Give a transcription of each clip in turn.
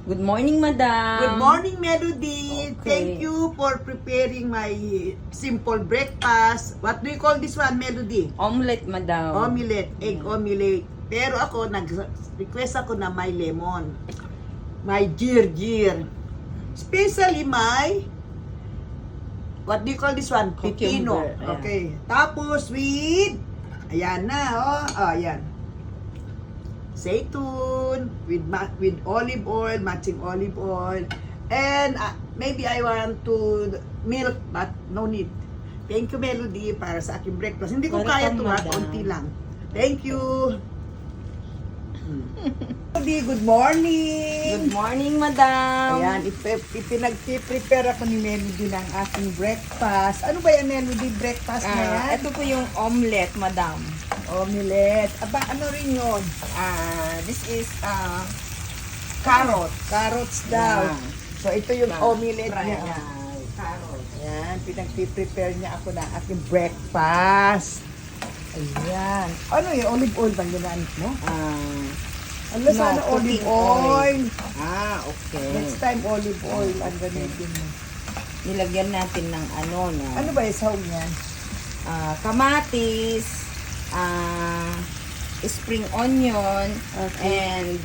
Good morning, madam. Good morning, Melody. Okay. Thank you for preparing my simple breakfast. What do you call this one, Melody? Omelette, madam. Omelette, egg omelette. Pero ako, nag-request ako na may lemon. May gir-gir. Especially my, what do you call this one? Pepino. Cucumber, ayan. Okay. Tapos with, ayan na, ayan. Zaytun with olive oil, matching olive oil, and maybe I want to milk, but no need. Thank you, Melody, para sa aking breakfast. Hindi ko kaya Welcome, ito, madam. konti lang. Thank you. Melody, good morning. Good morning, madam. Ayan, ipinag-prepare ako ni Melody ng aking breakfast. Ano ba yan, Melody? Breakfast na yan? Ito po yung omelette, madam. Omelette. Aba, ano rin yun? This is carrot. Carrots daw. Yeah. So, ito yung omelette niya. Carrot. Ayan, pinag-prepare niya ako ng aking breakfast. Ayan. Ano yung olive oil bang ginamit mo? Ano sana olive cooking oil. Okay. Next time olive oil ang gamitin mo. Nilagyan natin ng Ano ba yung sahog niyan? kamatis, spring onion, Okay. and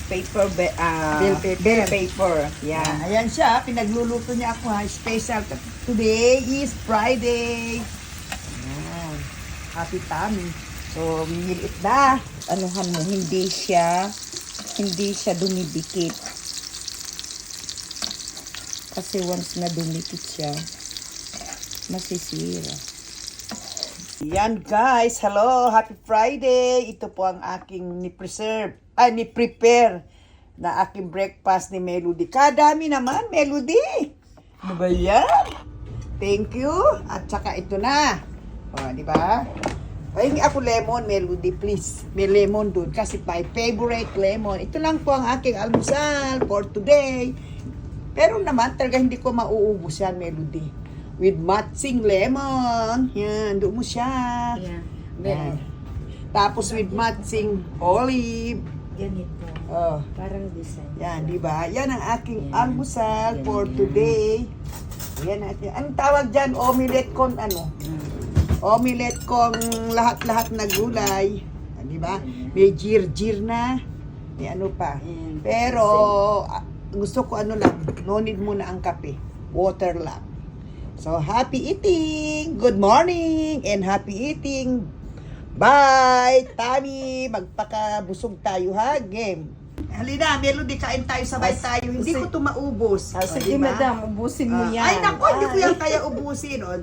bell pepper. bell pepper. Yeah. Ayan siya, pinagluluto niya ako ha. Special. Today is Friday. Ayan. Happy tummy. So, minilit na. Anuhan mo, hindi siya dumidikit. Kasi once na dumikit siya, masisira. Yan guys, hello, happy Friday. Ito po ang aking ni-prepare na aking breakfast ni Melody. Kadami naman, Melody. Ano ba yan? Thank you. At saka ito na. O, di ba? Pahingi ako lemon, Melody, please. May lemon doon kasi my favorite lemon. Ito lang po ang aking almusal for today. Pero naman, talaga hindi ko mauubos yan, Melody. With matching lemon. Yan, doon mo siya. Yeah. Yan. Tapos with matching olive. Ganito. Oh, Parang design. yan, di ba? Yan ang aking Yan. almusal Yan, for yan. today. Yan natin. Anong tawag dyan? Omelette con ano? Omelette kong lahat-lahat na gulay. Di ba? May jir-jir na. May ano pa. Mm. Pero, gusto ko ano lang, no need muna ang kape. Water lang. So, happy eating! Good morning! And happy eating! Bye! Tami, magpakabusog tayo ha, game. Halina, Melody, kain tayo, sabay tayo. Hindi ko ito maubos. O, Sige, diba? madam, ubusin mo yan. Ay, naku, hindi ko yan kaya ubusin. O,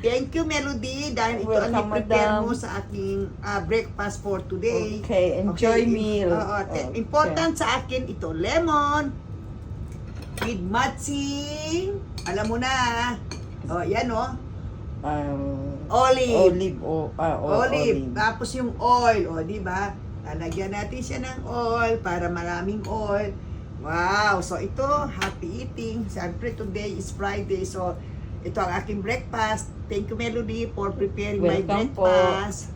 thank you, Melody, dahil ito ang Welcome, i-prepare madam. mo sa aking breakfast for today. Okay, enjoy meal. Okay. Important sa akin ito, lemon with matching. Alam mo na. O, yan o. Olive. Olive. Tapos yung oil. O, di ba? Lalagyan natin siya ng oil para maraming oil. Wow! So, ito, happy eating. Siyempre, today is Friday. So, ito ang aking breakfast. Thank you, Melody, for preparing my Welcome po. breakfast.